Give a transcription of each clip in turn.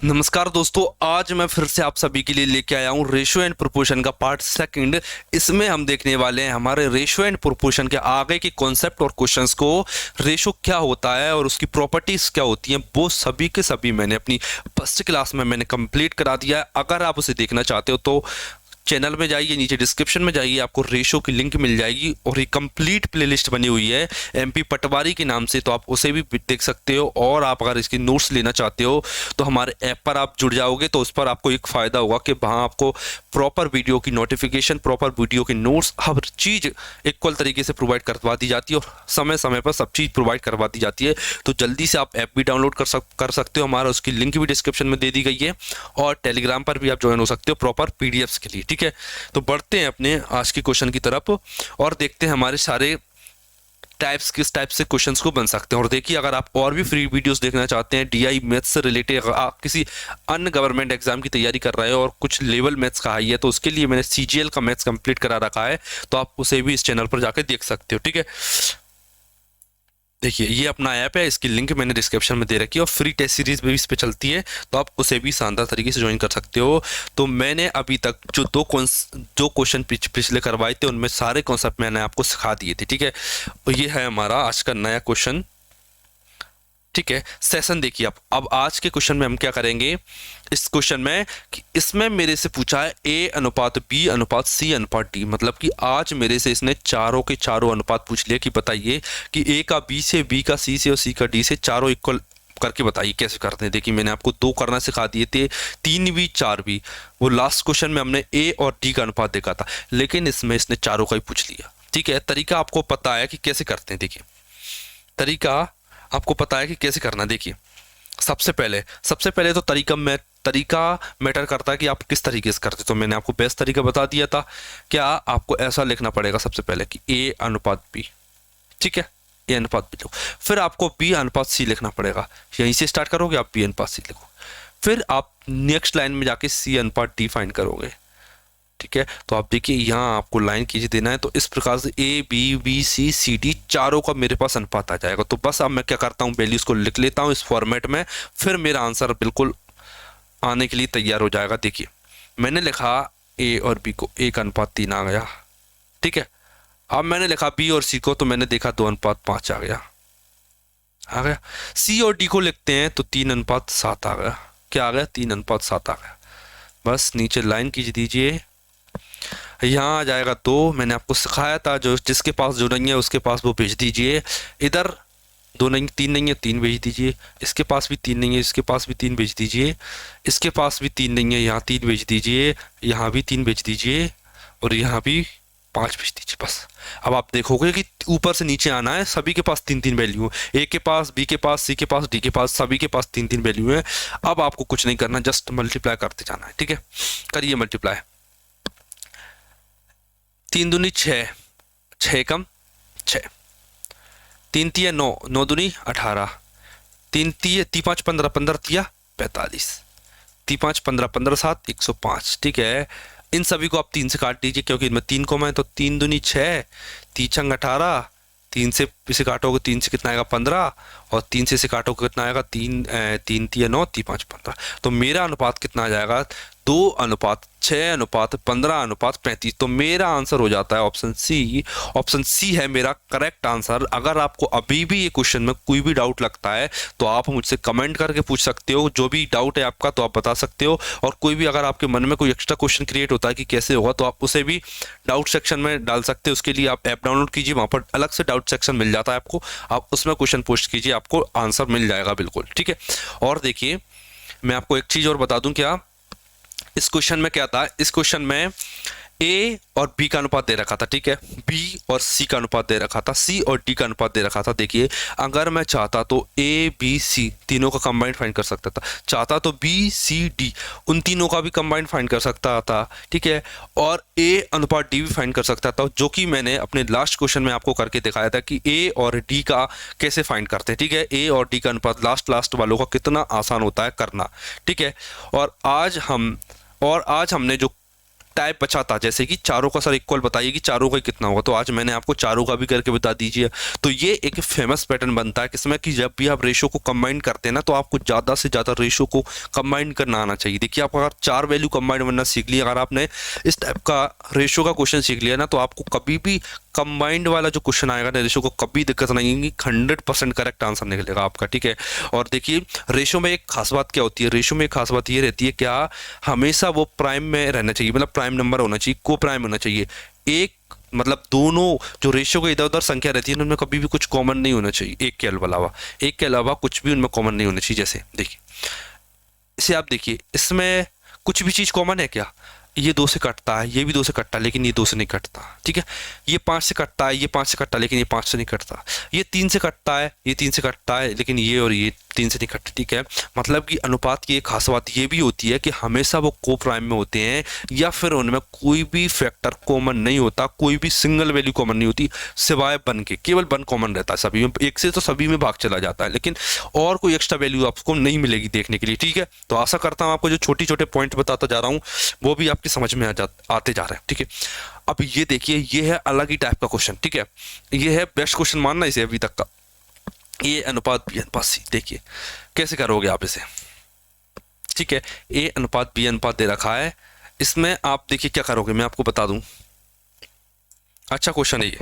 नमस्कार दोस्तों, आज मैं फिर से आप सभी के लिए लेके आया हूँ रेशियो एंड प्रोपोर्शन का पार्ट सेकंड। इसमें हम देखने वाले हैं हमारे रेशियो एंड प्रोपोर्शन के आगे के कॉन्सेप्ट और क्वेश्चंस को। रेशियो क्या होता है और उसकी प्रॉपर्टीज क्या होती हैं, वो सभी के सभी मैंने अपनी फर्स्ट क्लास में मैंने कंप्लीट करा दिया है। अगर आप उसे देखना चाहते हो तो चैनल में जाइए, नीचे डिस्क्रिप्शन में जाइए, आपको रेशो की लिंक मिल जाएगी और ये कंप्लीट प्लेलिस्ट बनी हुई है एमपी पटवारी के नाम से, तो आप उसे भी देख सकते हो। और आप अगर इसकी नोट्स लेना चाहते हो तो हमारे ऐप पर आप जुड़ जाओगे तो उस पर आपको एक फ़ायदा होगा कि वहाँ आपको प्रॉपर वीडियो की नोटिफिकेशन, प्रॉपर वीडियो के नोट्स, हर चीज़ इक्वल तरीके से प्रोवाइड करवा दी जाती है और समय समय पर सब चीज़ प्रोवाइड करवा दी जाती है। तो जल्दी से आप ऐप भी डाउनलोड कर सकते हो हमारा, उसकी लिंक भी डिस्क्रिप्शन में दे दी गई है। और टेलीग्राम पर भी आप ज्वाइन हो सकते हो प्रॉपर पीडीएफ्स के लिए। ठीक है, तो बढ़ते हैं अपने आज के क्वेश्चन की तरफ और देखते हैं हमारे सारे टाइप्स किस टाइप से क्वेश्चंस को बन सकते हैं। और देखिए, अगर आप और भी फ्री वीडियोस देखना चाहते हैं डीआई मैथ्स से रिलेटेड, अगर आप किसी अन्य गवर्नमेंट एग्जाम की तैयारी कर रहे हो और कुछ लेवल मैथ्स का हाई है, तो उसके लिए मैंने सीजीएल का मैथ्स कंप्लीट करा रखा है, तो आप उसे भी इस चैनल पर जाकर देख सकते हो। ठीक है, देखिए ये अपना ऐप है, इसकी लिंक मैंने डिस्क्रिप्शन में दे रखी है और फ्री टेस्ट सीरीज भी इस पे चलती है, तो आप उसे भी शानदार तरीके से ज्वाइन कर सकते हो। तो मैंने अभी तक जो क्वेश्चन पिछले करवाए थे उनमें सारे कॉन्सेप्ट मैंने आपको सिखा दिए थे। ठीक है, तो ये है हमारा आज का नया क्वेश्चन। ठीक है, सेशन देखिए आप। अब आज के क्वेश्चन में हम क्या करेंगे, इस क्वेश्चन में कि इसमें मेरे से पूछा है ए अनुपात बी अनुपात सी अनुपात डी, मतलब कि आज मेरे से इसने चारों के चारों अनुपात पूछ लिया कि बताइए कि ए का बी से, बी का सी से और सी का डी से, चारों इक्वल करके बताइए कैसे करते हैं। देखिए मैंने आपको 2 करना सिखा दिए थे, 3 भी 4 भी। वो लास्ट क्वेश्चन में हमने ए और डी का अनुपात देखा था, लेकिन इसमें इसने चारों का ही पूछ लिया। ठीक है, तरीका आपको पता है कि कैसे करते हैं। देखिए तरीका आपको पता है कि कैसे करना। देखिए सबसे पहले तो तरीका मैटर करता है कि आप किस तरीके से करते। तो मैंने आपको बेस्ट तरीका बता दिया था। क्या आपको ऐसा लिखना पड़ेगा सबसे पहले कि ए अनुपात बी। ठीक है, ए अनुपात बी लिखो, फिर आपको बी अनुपात सी लिखना पड़ेगा। यहीं से स्टार्ट करोगे आप, बी अनुपात सी लिखो, फिर आप नेक्स्ट लाइन में जाके सी अनुपात डी फाइंड करोगे। ठीक है, तो आप देखिए यहाँ आपको लाइन कीजिए देना है, तो इस प्रकार से A B B C C D चारों का मेरे पास अनुपात आ जाएगा। तो बस अब मैं क्या करता हूँ, वैल्यूज को लिख लेता हूँ इस फॉर्मेट में, फिर मेरा आंसर बिल्कुल आने के लिए तैयार हो जाएगा। देखिए मैंने लिखा ए और बी को, 1:3 आ गया। ठीक है, अब मैंने लिखा बी और सी को, तो मैंने देखा 2:5 आ गया। सी और डी को लिखते हैं तो 3:7 आ गया। क्या आ गया, 3:7 आ गया। बस नीचे लाइन खींच दीजिए, यहाँ आ जाएगा 2। मैंने आपको सिखाया था, जो जिसके पास जो नहीं है उसके पास वो भेज दीजिए। इधर 2 नहीं, 3 नहीं है, 3 भेज दीजिए। इसके पास भी 3 नहीं है, इसके पास भी 3 भेज दीजिए। इसके पास भी 3 नहीं है, यहाँ 3 भेज दीजिए, यहाँ भी 3 भेज दीजिए और यहाँ भी 5 भेज दीजिए। बस अब आप देखोगे कि ऊपर से नीचे आना है, सभी के पास 3-3 वैल्यू है। ए के पास, बी के पास, सी के पास, डी के पास, सभी के पास 3-3 वैल्यू है। अब आपको कुछ नहीं करना, जस्ट मल्टीप्लाई करते जाना है। ठीक है, करिए मल्टीप्लाई। 3 दूनी 6, 6 कम 6, 3 तिया 9, 9 दूनी 18, 3 तिया 5 15, 15 तिया 45, 3 5 15, 15 7 105। ठीक है, इन सभी को आप 3 से काट दीजिए क्योंकि इनमें 3 कॉमा है। तो 3 दूनी 6, 3 छंग 18, 3 से इसे काटोगे 3 से कितना आएगा 15, और 3 से इसे काटोगे कितना आएगा 3 तिया 9, 3 5 15। तो मेरा अनुपात कितना आ जाएगा, 2:6:15:35। तो मेरा आंसर हो जाता है ऑप्शन सी। ऑप्शन सी है मेरा करेक्ट आंसर। अगर आपको अभी भी ये क्वेश्चन में कोई भी डाउट लगता है तो आप मुझसे कमेंट करके पूछ सकते हो। जो भी डाउट है आपका तो आप बता सकते हो, और कोई भी अगर आपके मन में कोई एक्स्ट्रा क्वेश्चन क्रिएट होता है कि कैसे होगा, तो आप उसे भी डाउट सेक्शन में डाल सकते हो। उसके लिए आप ऐप डाउनलोड कीजिए, वहाँ पर अलग से डाउट सेक्शन मिल जाता है आपको, आप उसमें क्वेश्चन पोस्ट कीजिए, आपको आंसर मिल जाएगा बिल्कुल। ठीक है, और देखिए मैं आपको एक चीज़ और बता दूं, क्या इस क्वेश्चन में क्या था, इस क्वेश्चन में ए और बी का अनुपात दे रखा था। ठीक है, बी और सी का अनुपात दे रखा था, सी और डी का अनुपात दे रखा था। देखिए अगर मैं चाहता तो ए बी सी तीनों का कंबाइंड फाइंड कर सकता था, चाहता तो बी सी डी उन तीनों का भी कंबाइंड फाइंड कर सकता था। ठीक है, और ए अनुपात डी भी फाइंड कर सकता था, जो कि मैंने अपने लास्ट क्वेश्चन में आपको करके दिखाया था कि ए और डी का कैसे फाइंड करते हैं। ठीक है, ए और डी का अनुपात लास्ट वालों का कितना आसान होता है करना। ठीक है, और आज हमने जो टाइप बचा था, जैसे कि चारों का सर इक्वल बताइए कि चारों का कितना होगा, तो आज मैंने आपको चारों का भी करके बता दीजिए। तो ये एक फेमस पैटर्न बनता है किसमें कि जब भी आप रेशो को कंबाइन करते हैं ना, तो आपको ज़्यादा से ज़्यादा रेशो को कंबाइन करना आना चाहिए। देखिए, आप अगर 4 वैल्यू कंबाइन बनना सीख लिया, अगर आपने इस टाइप का रेशो का क्वेश्चन सीख लिया ना, तो आपको कभी भी कंबाइंड वाला जो क्वेश्चन आएगा ना रेशो को कभी दिक्कत नहीं होगी, 100% करेक्ट आंसर निकलेगा आपका, ठीक है। और देखिए, रेशो में एक खास बात क्या होती है, रेशो में एक खास बात ये रहती है, क्या हमेशा वो प्राइम में रहना चाहिए, मतलब प्राइम नंबर होना चाहिए, को प्राइम होना चाहिए। एक मतलब दोनों जो रेशियो के इधर उधर संख्या रहती है उनमें कभी भी कुछ कॉमन नहीं होना चाहिए, एक के अलावा कुछ भी उनमें कॉमन नहीं होना चाहिए। जैसे देखिए, इसे आप देखिए, इसमें कुछ भी चीज़ कॉमन है क्या, ये 2 से कटता है, ये भी 2 से कटता है, लेकिन ये 2 से नहीं कटता, ठीक है। ये 5 से कटता है, ये 5 से कटता है, लेकिन ये 5 से नहीं कटता। ये 3 से कटता है, ये 3 से कटता है, लेकिन ये और ये 3 से नहीं कटते, ठीक है। मतलब कि अनुपात की एक खास बात ये भी होती है कि हमेशा वो को प्राइम में होते हैं, या फिर उनमें कोई भी फैक्टर कॉमन नहीं होता, कोई भी सिंगल वैल्यू कॉमन नहीं होती, सिवाय वन के। केवल वन कॉमन रहता है सभी में, एक से तो सभी में भाग चला जाता है, लेकिन और कोई एक्स्ट्रा वैल्यू आपको नहीं मिलेगी देखने के लिए, ठीक है। तो आशा करता हूँ आपको जो छोटे छोटे पॉइंट बताता जा रहा हूँ वो भी आपकी समझ में आते जा रहे हैं, ठीक है। अब ये देखिए, ये है अलग ही टाइप का क्वेश्चन, ठीक है। ये है बेस्ट क्वेश्चन मानना इसे अभी तक का, ए अनुपात बी अनुपात सी। देखिए कैसे करोगे आप इसे, ठीक है। ए अनुपात बी अनुपात दे रखा है, इसमें आप देखिए क्या करोगे, मैं आपको बता दूं। अच्छा क्वेश्चन है ये,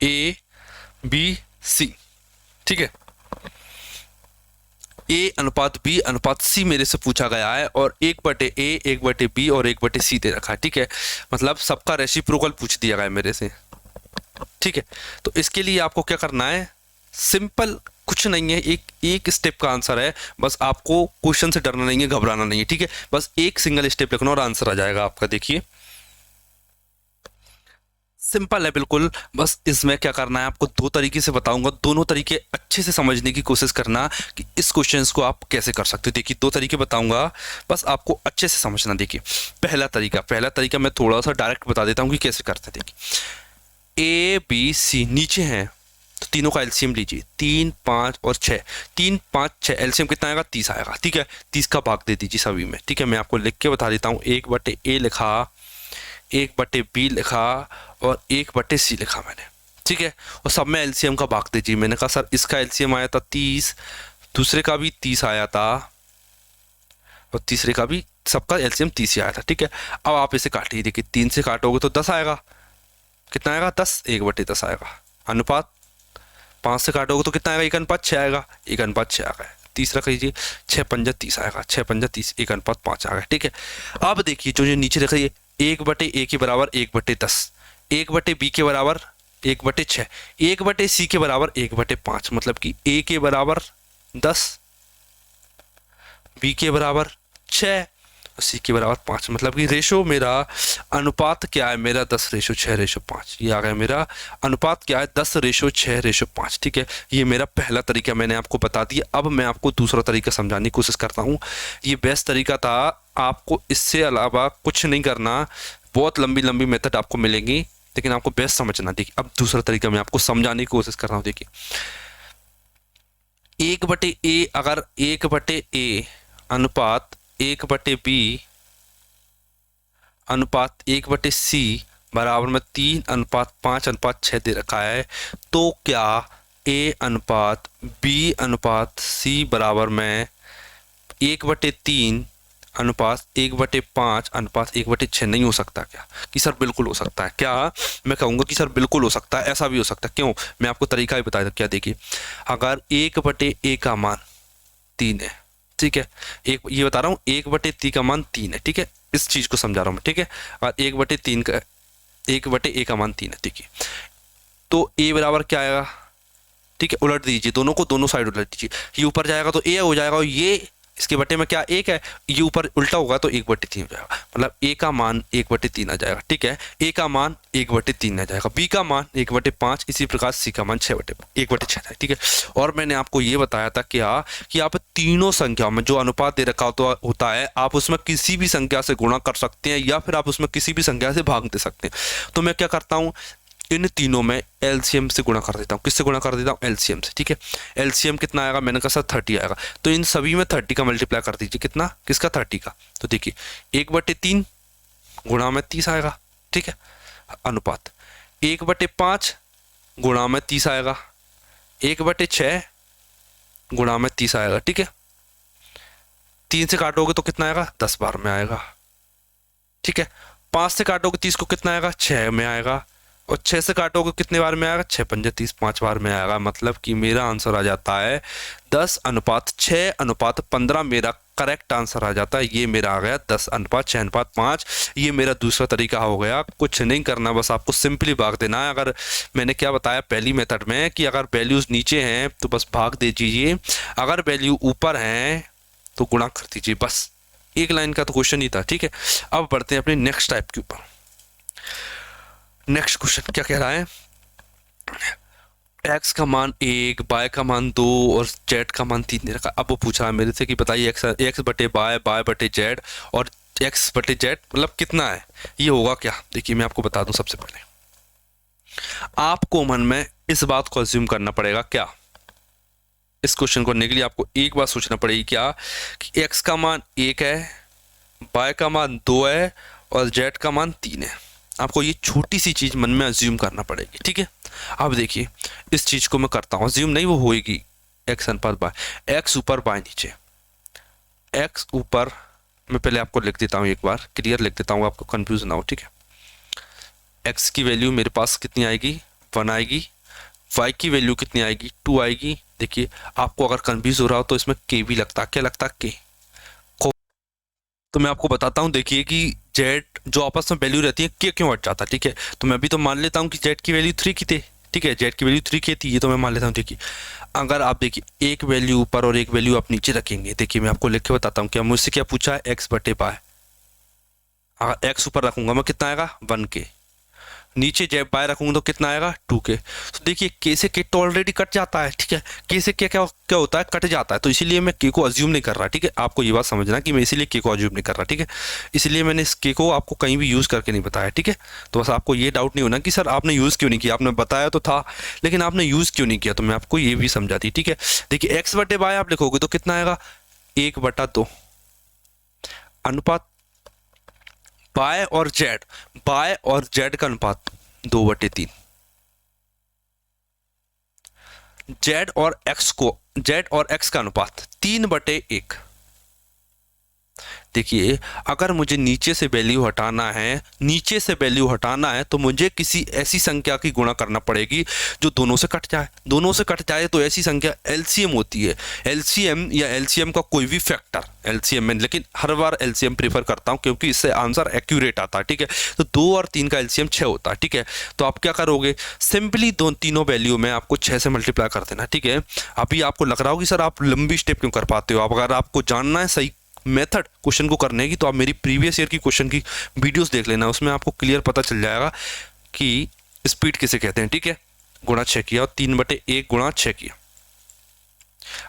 ए बी सी, ठीक है। ए अनुपात बी अनुपात सी मेरे से पूछा गया है, और 1/a 1/b और 1/c दे रखा है, ठीक है। मतलब सबका रेसिप्रोकल पूछ दिया गया है मेरे से, ठीक है। तो इसके लिए आपको क्या करना है, सिंपल कुछ नहीं है, एक स्टेप का आंसर है, बस आपको क्वेश्चन से डरना नहीं है, घबराना नहीं है, ठीक है। बस एक सिंगल स्टेप लिखना और आंसर आ जाएगा आपका। देखिए सिंपल है बिल्कुल, बस इसमें क्या करना है आपको, 2 तरीके से बताऊंगा, दोनों तरीके अच्छे से समझने की कोशिश करना कि इस क्वेश्चंस को आप कैसे कर सकते हो। देखिए 2 तरीके बताऊंगा, बस आपको अच्छे से समझना। देखिए पहला तरीका मैं थोड़ा सा डायरेक्ट बता देता हूँ कि कैसे करते हैं। देखिए ए बी सी नीचे हैं, तो तीनों का एलसीएम लीजिए, 3 5 और 6, 3 5 6 एलसीएम कितना आएगा, 30 आएगा, ठीक है। 30 का भाग दे दीजिए सभी में, ठीक है। मैं आपको लिख के बता देता हूँ, 1/a लिखा, 1/b लिखा और 1/c लिखा मैंने, ठीक है। और सब में एलसीएम का भाग दीजिए। मैंने कहा सर इसका एलसीएम आया था 30, दूसरे का भी 30 आया था, और तीसरे का भी, सबका एलसीएम 30 ही आया था, ठीक है। अब आप इसे काटिए, देखिए 3 से काटोगे तो 10 आएगा, कितना आएगा 10, 1/10 आएगा। अनुपात 5 से काटोगे तो कितना आएगा, 1/6 आएगा, 1/6 आ गया। तीसरा कीजिए, 6 5 30 आएगा, 6 5 30, 1/5 आ गया, ठीक है। अब देखिए जो जो नीचे रखिए, 1/a के बराबर 1/10, 1/b के बराबर 1/6, 1/c के बराबर 1/5, मतलब कि a के बराबर 10, b के बराबर 6, सी के बराबर 5, मतलब कि रेशो मेरा, अनुपात क्या है मेरा, 10:6:5, ये आ गया मेरा अनुपात क्या है, 10:6:5, ठीक है। ये मेरा पहला तरीका मैंने आपको बता दिया। अब मैं आपको दूसरा तरीका समझाने की कोशिश करता हूँ। ये बेस्ट तरीका था, आपको इससे अलावा कुछ नहीं करना, बहुत लंबी लंबी मेथड आपको मिलेंगी, लेकिन आपको बेस्ट समझना। देखिए अब दूसरा तरीका मैं आपको समझाने की कोशिश कर रहा हूँ। देखिए 1/a, अगर 1/a अनुपात 1/b अनुपात 1/c बराबर में 3:5:6 दे रखा है, तो क्या a अनुपात b अनुपात c बराबर में 1/3 अनुपात 1/5 अनुपात 1/6 नहीं हो सकता क्या? कि सर बिल्कुल हो सकता है। क्या मैं कहूँगा कि सर बिल्कुल हो सकता है, ऐसा भी हो सकता है। क्यों? मैं आपको तरीका भी बताया था। क्या देखिए, अगर 1/a का मान 3 है, ठीक है, एक ये बता रहा हूँ, 1/3 का मान 3 है, ठीक है, इस चीज को समझा रहा हूँ मैं, ठीक है। और 1/3 का 1/a का मान 3 है, ठीक है, तो a बराबर क्या आएगा, ठीक है, उलट दीजिए दोनों को, दोनों साइड उलट दीजिए, ये ऊपर जाएगा तो a हो जाएगा, और ये इसके बटे में क्या 1 है, ये ऊपर उल्टा होगा तो 1/3 हो जाएगा, मतलब a का मान 1/3 आ जाएगा, ठीक है, a का मान 1/3 आ जाएगा, b का मान 1/5, इसी प्रकार c का मान 1/6 है, ठीक है। और मैंने आपको ये बताया था क्या कि आप तीनों संख्याओं में जो अनुपात दे रखा होता है, आप उसमें किसी भी संख्या से गुणा कर सकते हैं, या फिर आप उसमें किसी भी संख्या से भाग दे सकते हैं। तो मैं क्या करता हूँ, इन तीनों में एलसीएम से गुणा कर देता हूँ। किससे गुणा कर देता हूँ? एलसीएम से। ठीक है, एलसीएम कितना आएगा? मैंने कहा सर 30 आएगा, तो इन सभी में 30 का मल्टीप्लाई कर दीजिए। कितना? किसका? 30 का। तो देखिए 1/3 गुणा में 30 आएगा। ठीक है, अनुपात 1/5 गुणा में 30 आएगा, 1/6 गुणा में 30 आएगा। ठीक है, 3 से काटोगे तो कितना आएगा? 10 बार में आएगा। ठीक है, 5 से काटोगे 30 को कितना आएगा? 6 में आएगा, और 6 से काटोगे कितने बार में आएगा? 6 पंजे 30, 5 बार में आएगा। मतलब कि मेरा आंसर आ जाता है 10:6:15 मेरा करेक्ट आंसर आ जाता है। ये मेरा आ गया 10:6:5। ये मेरा दूसरा तरीका हो गया। कुछ नहीं करना, बस आपको सिंपली भाग देना है। अगर मैंने क्या बताया पहली मेथड में कि अगर वैल्यूज नीचे हैं तो बस भाग दे दीजिए, अगर वैल्यू ऊपर हैं तो गुणा कर दीजिए। बस एक लाइन का तो क्वेश्चन ही था। ठीक है, अब बढ़ते हैं अपने नेक्स्ट टाइप के ऊपर। नेक्स्ट क्वेश्चन क्या कह रहा है? एक्स का मान 1, बाय का मान 2 और जेड का मान 3 दे रखा। अब वो पूछा है मेरे से कि बताइए एक्स बटे बाय, बाय बटे जेड और एक्स बटे जेड मतलब कितना है, ये होगा क्या? देखिए मैं आपको बता दूं, सबसे पहले आपको मन में इस बात को अज्यूम करना पड़ेगा। क्या? इस क्वेश्चन को करने के लिए आपको एक बात सोचना पड़ेगी, क्या कि एक्स का मान 1 है, बाय का मान 2 है और जेड का मान 3 है। आपको ये छोटी सी चीज मन में अज्यूम करना पड़ेगी। ठीक है, अब देखिए इस चीज को मैं करता हूँ अज्यूम, नहीं वो होएगी एक्स अनुपात बाय, एक्स ऊपर बाय नीचे। एक्स ऊपर मैं पहले आपको लिख देता हूँ, एक बार क्लियर लिख देता हूँ, आपको कंफ्यूज ना हो। ठीक है, एक्स की वैल्यू मेरे पास कितनी आएगी? 1 आएगी। वाई की वैल्यू कितनी आएगी? 2 आएगी। देखिए आपको अगर कंफ्यूज हो रहा हो तो इसमें के भी लगता, क्या लगता? के। तो मैं आपको बताता हूँ, देखिए कि जेड जो आपस में वैल्यू रहती है के क्यों हट जाता है। ठीक है, तो मैं भी तो मान लेता हूँ कि जेड की वैल्यू 3 की थी। ठीक है, जेड की वैल्यू 3 की थी, ये तो मैं मान लेता हूँ। देखिए अगर आप देखिए एक वैल्यू ऊपर और एक वैल्यू आप नीचे रखेंगे, देखिए मैं आपको लिख के बताता हूँ। क्या मुझसे क्या पूछा है? एक्स बटे बाय। अगर एक्स ऊपर रखूंगा मैं कितना आएगा? 1 के। नीचे जब बाय रखूंगा तो कितना आएगा? 2 के। तो देखिए के से के तो ऑलरेडी कट जाता है। ठीक है, के से क्या क्या क्या होता है? कट जाता है। तो इसीलिए मैं के को अज्यूम नहीं कर रहा। ठीक है, आपको ये बात समझना कि मैं इसीलिए के को अज्यूम नहीं कर रहा। ठीक है, इसलिए मैंने इस के को आपको कहीं भी यूज करके नहीं बताया। ठीक है, तो बस आपको ये डाउट नहीं होना कि सर आपने यूज क्यों नहीं किया, आपने बताया तो था लेकिन आपने यूज क्यों नहीं किया, तो मैं आपको ये भी समझा दी। ठीक है, देखिए एक्स बटे बाय आप लिखोगे तो कितना आएगा? 1/2 अनुपात बाय और जेड का अनुपात 2/3। जेड और एक्स का अनुपात 3/1। देखिए अगर मुझे नीचे से वैल्यू हटाना है तो मुझे किसी ऐसी संख्या की गुणा करना पड़ेगी जो दोनों से कट जाए। तो ऐसी संख्या एलसीएम होती है। एलसीएम या एलसीएम का कोई भी फैक्टर एलसीएम में, लेकिन हर बार एलसीएम प्रेफर करता हूं क्योंकि इससे आंसर एक्यूरेट आता है। ठीक है, तो 2 और 3 का एलसीएम 6 होता है। ठीक है, तो आप क्या करोगे? सिंपली तीनों वैल्यू में आपको 6 से मल्टीप्लाई कर देना। ठीक है, अभी आपको लग रहा हो कि सर आप लंबी स्टेप क्यों कर पाते हो। आप अगर आपको जानना है सही मेथड क्वेश्चन को करने की तो आप मेरी प्रीवियस ईयर की क्वेश्चन की वीडियोस देख लेना, उसमें आपको क्लियर पता चल जाएगा कि स्पीड किसे कहते हैं। ठीक है, गुणा 6 किया और 3/1 गुणा 6 किया।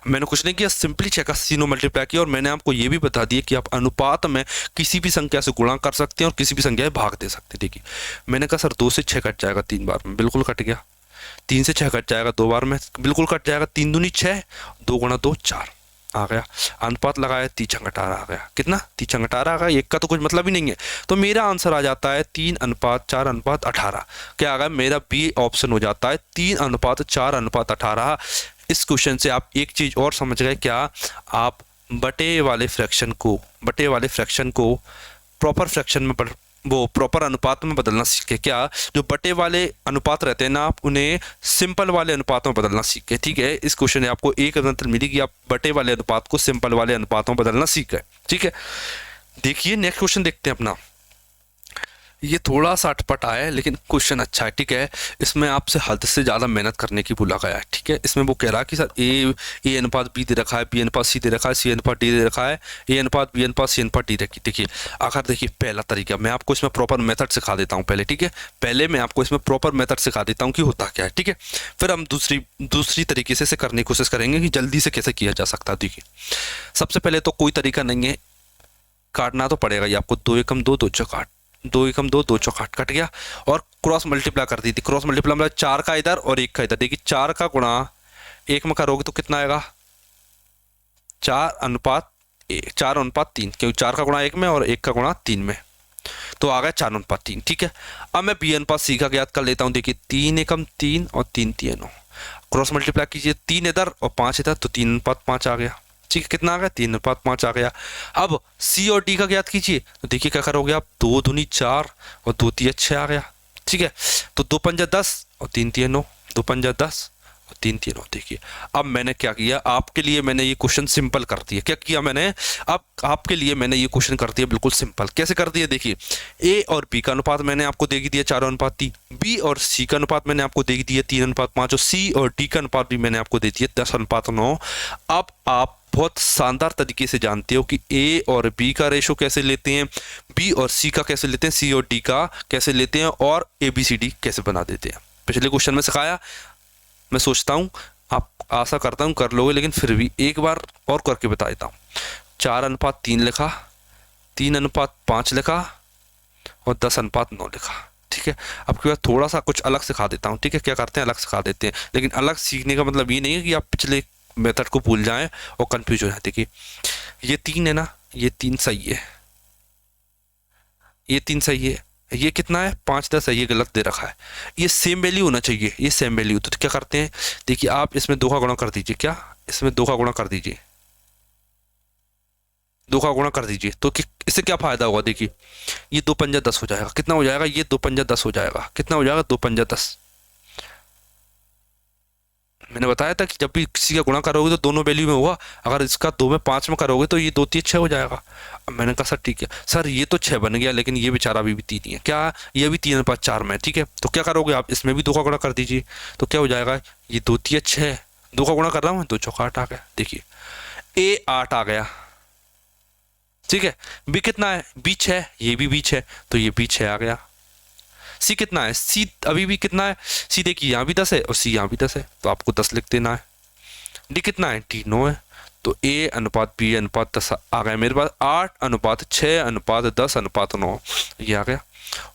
मैंने कुछ नहीं किया, सिंपली 6 का तीनों मल्टीप्लाई किया और मैंने आपको ये भी बता दिया कि आप अनुपात में किसी भी संख्या से गुणा कर सकते हैं और किसी भी संख्या में भाग दे सकते हैं। देखिए मैंने कहा सर 2 से 6 कट जाएगा 3 बार में, बिल्कुल कट गया। 3 से 6 कट जाएगा 2 बार में, बिल्कुल कट जाएगा। 3 दूनी 6, 2 गुणा 2 4 आ गया। अनुपात लगाया 3×18 आ गया। कितना? 3×18 आ गया। एक का तो कुछ मतलब ही नहीं है। तो मेरा आंसर आ जाता है 3:4:18। क्या आ गया? मेरा बी ऑप्शन हो जाता है 3:4:18। इस क्वेश्चन से आप एक चीज और समझ गए। क्या? आप बटे वाले फ्रैक्शन को प्रॉपर फ्रैक्शन में प्रॉपर अनुपात में बदलना सीखे। क्या? जो बटे वाले अनुपात रहते हैं ना, आप उन्हें सिंपल वाले अनुपात में बदलना सीखे। ठीक है, इस क्वेश्चन में आपको एक एग्जांपल मिली कि आप बटे वाले अनुपात को सिंपल वाले अनुपातों में बदलना सीख गए। ठीक है, देखिए नेक्स्ट क्वेश्चन देखते हैं अपना। ये थोड़ा सा अटपटा है लेकिन क्वेश्चन अच्छा है। ठीक है, इसमें आपसे हद से ज़्यादा मेहनत करने की बोला गया है। ठीक है, इसमें वो कह रहा है कि सर ए अनुपात बी दे रखा है, बी अनुपात सी दे रखा है, सी अनुपात डी दे रखा है, ए अनुपात बी अनुपात सी अनुपात डी रखी। देखिए अगर देखिए पहला तरीका मैं आपको इसमें प्रॉपर मेथड सिखा देता हूँ पहले। ठीक है, पहले मैं आपको इसमें प्रॉपर मेथड सिखा देता हूँ कि होता क्या है। ठीक है, फिर हम दूसरी तरीके से इसे करने की कोशिश करेंगे कि जल्दी से कैसे किया जा सकता है। देखिए सबसे पहले तो कोई तरीका नहीं है, काटना तो पड़ेगा ही आपको। 2 एकम 2, 2 चौक 8। दो एकम दो, दो चौक आठ, कट गया। और क्रॉस मल्टीप्लाई कर दी थी, क्रॉस मल्टीप्लाई मतलब 4 का इधर और 1 का इधर। देखिए 4 का गुणा 1 में करोगे तो कितना आएगा, 4:3, क्योंकि 4 का गुणा 1 में और 1 का गुणा 3 में, तो आ गया 4:3। ठीक है, अब मैं बी अनुपात सी का ज्ञात कर लेता हूँ। देखिए 3 एकम 3 और 3 3 9, क्रॉस मल्टीप्लाई कीजिए, 3 इधर और 5 इधर, तो 3:5 आ गया। ठीक है, कितना आ गया, 3:5 आ गया। अब सी और डी का ज्ञात कीजिए, तो देखिए क्या करोगे आप, 2 दूनी 4 और 2 तिया 6 आ गया। ठीक है, तो 2 पंजा 10 और 3 तिया 9, 2 पंजा 10 और 3 3 9। देखिए अब मैंने क्या किया, आपके लिए मैंने ये क्वेश्चन सिंपल कर दिया। क्या किया मैंने, अब आपके लिए मैंने ये क्वेश्चन कर दिया बिल्कुल सिंपल। कैसे कर दिया, देखिए ए और बी का अनुपात मैंने आपको दे दिया 4:3, बी और सी का अनुपात मैंने आपको दे दिया 3:5, और सी और डी का अनुपात भी मैंने आपको दे दिया 10:9। अब आप बहुत शानदार तरीके से जानते हो कि ए और बी का रेशो कैसे लेते हैं, बी और सी का कैसे लेते हैं, सी और डी का कैसे लेते हैं, और ए बी सी डी कैसे बना देते हैं। पिछले क्वेश्चन में सिखाया, मैं सोचता हूँ आप, आशा करता हूँ कर लोगे, लेकिन फिर भी एक बार और करके बता देता हूँ। 4:3 लिखा, 3:5 लिखा और 10:9 लिखा। ठीक है, अब के बाद थोड़ा सा कुछ अलग सिखा देता हूँ। ठीक है, क्या करते हैं, अलग सिखा देते हैं, लेकिन अलग सीखने का मतलब ये नहीं है कि आप पिछले मेथड को भूल जाएं और कंफ्यूज हो जाए। देखिए ये 3 है ना, ये 3 सही है, ये 3 सही है, ये कितना है 5 10 है, ये गलत दे रखा है। ये सेम वैल्यू होना चाहिए, ये सेम वैल्यू। तो क्या करते हैं, देखिए आप इसमें 2 का गुणा कर दीजिए, क्या इसमें 2 का गुणा कर दीजिए, 2 का गुणा कर दीजिए, तो इससे क्या फायदा होगा, देखिए ये 2 पंजा 10 हो जाएगा, कितना हो जाएगा, ये 2 पंजा 10 हो जाएगा, कितना हो जाएगा 2 पंजा 10। मैंने बताया था कि जब भी किसी का गुणा करोगे तो दोनों वैल्यू में होगा, अगर इसका 2 में 5 में करोगे तो ये 2 3 6 हो जाएगा। अब मैंने कहा सर ठीक है सर, ये तो 6 बन गया, लेकिन ये बेचारा अभी भी 3 ही है, क्या ये भी 3:4 में। ठीक है, तो क्या करोगे आप, इसमें भी 2 का गुणा कर दीजिए, तो क्या हो जाएगा, ये 2 3 6, 2 का गुणा कर रहा हूँ, 2 चौका 8 आ गया। देखिए ए 8 आ गया। ठीक है, बी कितना है, बी 6, ये भी बी 6, तो ये बी 6 आ गया। सी कितना है, सी अभी भी कितना है, सी देखिए यहाँ भी 10 है और सी यहाँ भी 10 है, तो आपको 10 लिख देना है। डी कितना है, डी 9 है, तो ए अनुपात बी अनुपात 10 आ गया मेरे पास, 8:6:10:9 ये आ गया।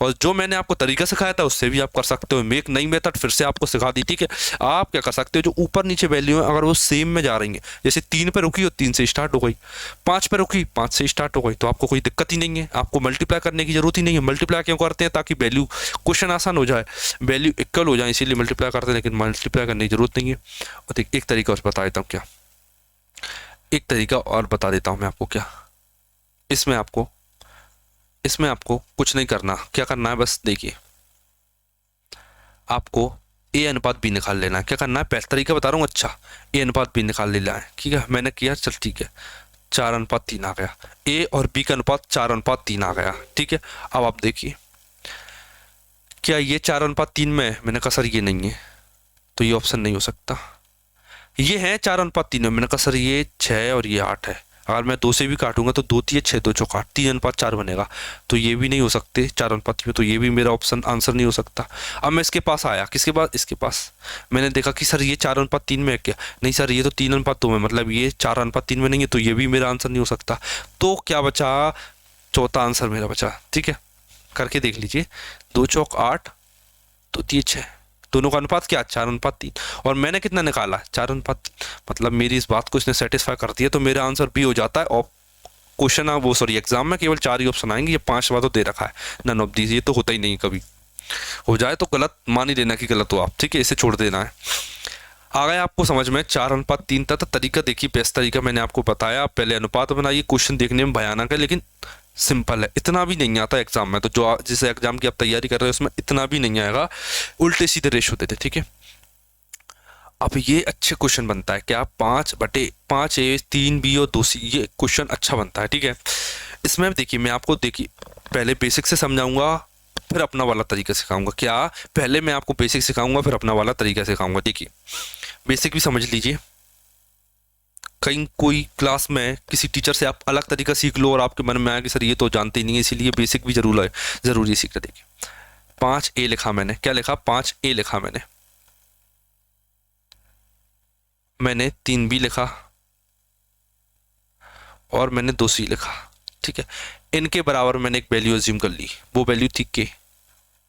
और जो मैंने आपको तरीका सिखाया था उससे भी आप कर सकते हो। मैं एक नई मेथड फिर से आपको सिखा दी। ठीक है, आप क्या कर सकते हो, जो ऊपर नीचे वैल्यू है अगर वो सेम में जा रही है, जैसे 3 पे रुकी और 3 से स्टार्ट हो गई, 5 पे रुकी 5 से स्टार्ट हो गई, तो आपको कोई दिक्कत ही नहीं है, आपको मल्टीप्लाई करने की जरूरत ही नहीं है। मल्टीप्लाई क्यों करते हैं, ताकि वैल्यू क्वेश्चन आसान हो जाए, वैल्यू इक्वल हो जाए, इसीलिए मल्टीप्लाई करते हैं, लेकिन मल्टीप्लाई करने की जरूरत नहीं है। और एक तरीका और बता देता हूँ, क्या एक तरीका और बता देता हूँ मैं आपको, क्या इसमें आपको कुछ नहीं करना, क्या करना है बस देखिए, आपको ए अनुपात बी निकाल लेना है। क्या करना है, पहला तरीका बता रहा हूँ, अच्छा ए अनुपात बी निकाल लेना है। ठीक है, मैंने किया, चल ठीक है, 4:3 आ गया, ए और बी का अनुपात 4:3 आ गया। ठीक है, अब आप देखिए क्या ये 4:3 में है? मैंने कहा सर ये नहीं है, तो ये ऑप्शन नहीं हो सकता। ये है 4:3 में, मैंने कहा सर ये 6 और ये 8 है, अगर मैं 2 से भी काटूंगा तो 2 3 6 2 चौका 8, 3:4 बनेगा, तो ये भी नहीं हो सकते 4:3 में, तो ये भी मेरा ऑप्शन आंसर नहीं हो सकता। अब मैं इसके पास आया, किसके पास, इसके पास। मैंने देखा कि सर ये 4:3 में है क्या, नहीं सर ये तो 3:2 में, मतलब ये 4:3 में नहीं है, तो ये भी मेरा आंसर नहीं हो सकता। तो क्या बचा, चौथा आंसर मेरा बचा। ठीक है, करके देख लीजिए, 2 चौक 8, 2 3 6, दोनों का अनुपात क्या, 4:3, और मैंने कितना निकाला 4:3, मतलब मेरी इस बात को इसने सेटिस्फाई कर दिया, तो मेरा आंसर बी हो जाता है। और क्वेश्चन वो सॉरी एग्जाम में केवल 4 ही ऑप्शन आएंगे, ये 5 बार तो दे रखा है, नन ऑफ दीज, ये तो होता ही नहीं, कभी हो जाए तो गलत मान ही लेना कि गलत हो आप। ठीक है, इसे छोड़ देना है। आ गया आपको समझ में, 4:3 था। तरीका देखिए, बेस्ट तरीका मैंने आपको बताया, पहले अनुपात बनाइए। क्वेश्चन देखने में भयानक है लेकिन सिंपल है, इतना भी नहीं आता एग्जाम में, तो जो जिस एग्जाम की आप तैयारी कर रहे हो उसमें इतना भी नहीं आएगा, उल्टे सीधे रेशो देते। ठीक है, अब ये अच्छे क्वेश्चन बनता है क्या, 5/5 A 3B और 2C, ये क्वेश्चन अच्छा बनता है। ठीक है, इसमें देखिए मैं आपको देखिए पहले बेसिक से समझाऊंगा, फिर अपना वाला तरीका सिखाऊंगा। क्या, पहले मैं आपको बेसिक सिखाऊंगा, फिर अपना वाला तरीका सिखाऊंगा। देखिए बेसिक भी समझ लीजिए, कहीं कोई क्लास में किसी टीचर से आप अलग तरीका सीख लो और आपके मन में आया कि सर ये तो जानते ही नहीं है, इसीलिए बेसिक भी जरूरी सीखना। देखिए 5A लिखा मैंने, क्या लिखा, 5A लिखा मैंने 3B लिखा और मैंने 2C लिखा। ठीक है, इनके बराबर मैंने एक वैल्यू अज्यूम कर ली, वो वैल्यू थी के।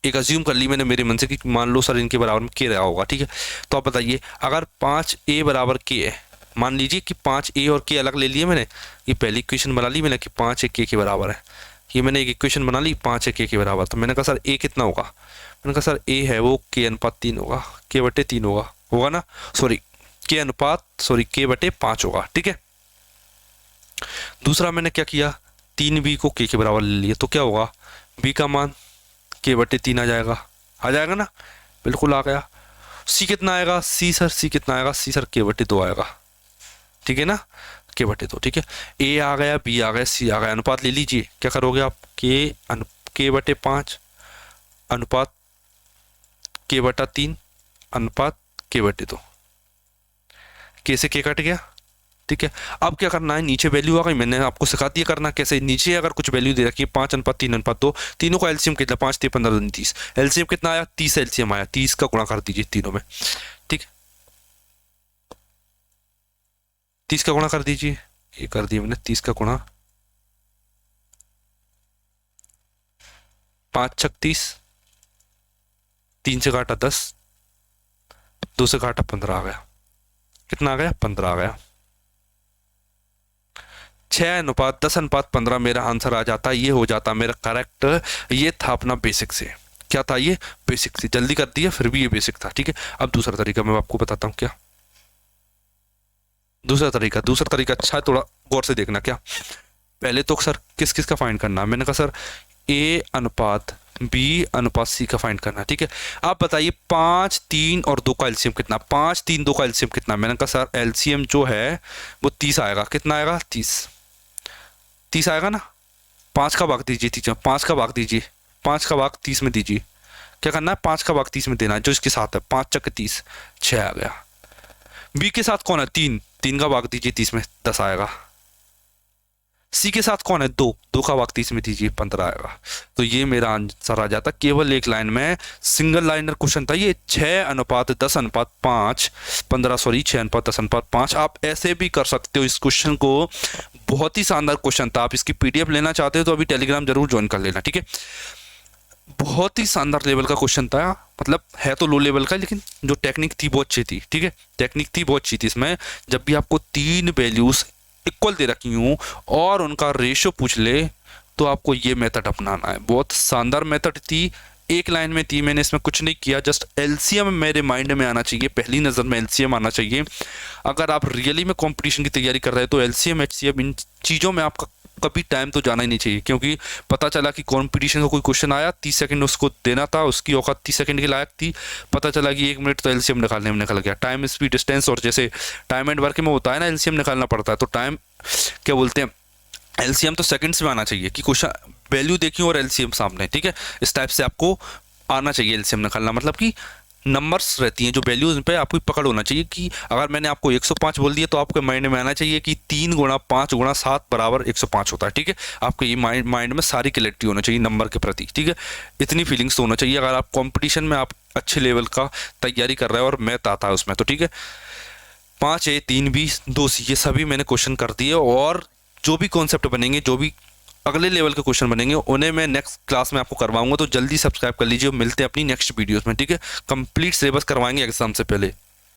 एक अज्यूम कर ली मैंने मेरे मन से कि मान लो सर इनके बराबर में के रहा होगा, ठीक है। तो आप बताइए अगर 5a बराबर के है, मान लीजिए कि 5a और के अलग ले लिए मैंने, ये पहली इक्वेशन बना ली मैंने कि 5 a के बराबर है, ये मैंने एक इक्वेशन बना ली 5 a के बराबर। तो मैंने कहा सर a कितना होगा, मैंने कहा सर a है वो के अनुपात 3 होगा, के बटे 3 होगा ना, सॉरी के अनुपात के बटे 5 होगा, ठीक है। दूसरा मैंने क्या किया, 3b को के बराबर ले लिया, तो क्या होगा b का मान के बटे 3 आ जाएगा ना, बिल्कुल आ गया। सी कितना आएगा, सी कितना आएगा, सी सर के बटे 2 आएगा, ठीक है ना, के बटे 2, ठीक है। ए आ गया, बी आ गया, सी आ गया, अनुपात ले लीजिए, क्या करोगे आप, के बटे 5 अनुपात के बटा 3 अनुपात के बटे 2, के से के कट गया, ठीक है। अब क्या करना है, नीचे वैल्यू आ गई, मैंने आपको सिखा दिया करना कैसे। नीचे अगर कुछ वैल्यू दे रखी है 5:3:2, तीनों का एलसीएम कितना, 5 3 15 2 30, एलसीएम कितना आया 30, एलसीएम आया 30 का गुणा कर दीजिए तीनों में, ठीक है, 30 का गुणा कर दीजिए, ये कर दिया मैंने 30 का गुणा, 5 छक 30, 3 से घाटा 10, 2 से घाटा 15 आ गया, कितना आ गया 15 आ गया। 6:10:15 मेरा आंसर आ जाता, ये हो जाता मेरा करेक्ट। ये था अपना बेसिक से, क्या था ये बेसिक से, जल्दी कर दिया फिर भी ये बेसिक था, ठीक है। अब दूसरा तरीका मैं आपको बताता हूँ, क्या दूसरा तरीका अच्छा है, थोड़ा गौर से देखना। क्या पहले तो सर किस किस का फाइंड करना है, मैंने कहा सर ए अनुपात बी अनुपात सी का फाइंड करना है, ठीक है। आप बताइए 5 3 और 2 का एलसीएम कितना, 5 3 2 का एलसीएम कितना, मैंने कहा सर एलसीएम जो है वो 30 आएगा, कितना आएगा 30 आएगा ना। 5 का भाग दीजिए, 5 का भाग दीजिए, 5 का भाग 30 में दीजिए, क्या करना है 5 का भाग 30 में देना है, जो इसके साथ है 5 चक 30, 6 आ गया। बी के साथ कौन है 3 का भाग दीजिए 30 में 10 आएगा। सी के साथ कौन है 2 का भाग 30 में दीजिए 15 आएगा। तो ये मेरा आंसर आ जाता, केवल एक लाइन में, सिंगल लाइनर क्वेश्चन था ये, 6:10:5 15 सॉरी 6:10:5। आप ऐसे भी कर सकते हो इस क्वेश्चन को, बहुत ही शानदार क्वेश्चन था। आप इसकी पीडीएफ लेना चाहते हो तो अभी टेलीग्राम जरूर ज्वाइन कर लेना, ठीक है। बहुत ही शानदार लेवल का क्वेश्चन था, मतलब है तो लो लेवल का, लेकिन जो टेक्निक थी बहुत अच्छी थी, ठीक है, टेक्निक थी बहुत अच्छी थी इसमें। जब भी आपको 3 वैल्यूज इक्वल दे रखी हूँ और उनका रेशो पूछ ले तो आपको ये मेथड अपनाना है। बहुत शानदार मेथड थी, एक लाइन में थी, मैंने इसमें कुछ नहीं किया, जस्ट एलसीएम मेरे माइंड में आना चाहिए, पहली नज़र में एलसीएम आना चाहिए। अगर आप रियली में कंपटीशन की तैयारी कर रहे हो तो एलसीएम एचसीएम इन चीज़ों में आपका कभी टाइम तो जाना ही नहीं चाहिए, क्योंकि पता चला कि कंपटीशन का कोई क्वेश्चन आया 30 सेकंड उसको देना था, उसकी औकात 30 सेकंड के लायक थी, पता चला कि 1 मिनट तो एलसीएम निकालने में निकल गया। टाइम स्पीड डिस्टेंस और जैसे टाइम एंड वर्क में होता है ना, एलसीएम निकालना पड़ता है, तो टाइम क्या बोलते हैं एलसीएम तो सेकंड्स में आना चाहिए कि क्वेश्चन वैल्यू देखी और एलसीएम सामने, ठीक है। इस टाइप से आपको आना चाहिए एलसीएम निकालना, मतलब कि नंबर्स रहती हैं जो वैल्यूज पे आपको पकड़ होना चाहिए कि अगर मैंने आपको 105 बोल दिया तो आपके माइंड में आना चाहिए कि 3 गुणा 5 गुणा 7 बराबर 105 होता है, ठीक है। आपके ये माइंड में सारी क्लैरिटी होना चाहिए नंबर के प्रति, ठीक है। इतनी फीलिंग्स होना चाहिए अगर आप कंपटीशन में आप अच्छे लेवल का तैयारी कर रहे हैं और मैथ आता है उसमें, तो ठीक है। 5A 3B 2C ये सभी मैंने क्वेश्चन कर दिए, और जो भी कॉन्सेप्ट बनेंगे, जो भी अगले लेवल के क्वेश्चन बनेंगे, उन्हें मैं नेक्स्ट क्लास में आपको करवाऊंगा। तो जल्दी सब्सक्राइब कर लीजिए, मिलते हैं अपनी नेक्स्ट वीडियोस में, ठीक है। कंप्लीट सिलेबस करवाएंगे एग्जाम से पहले।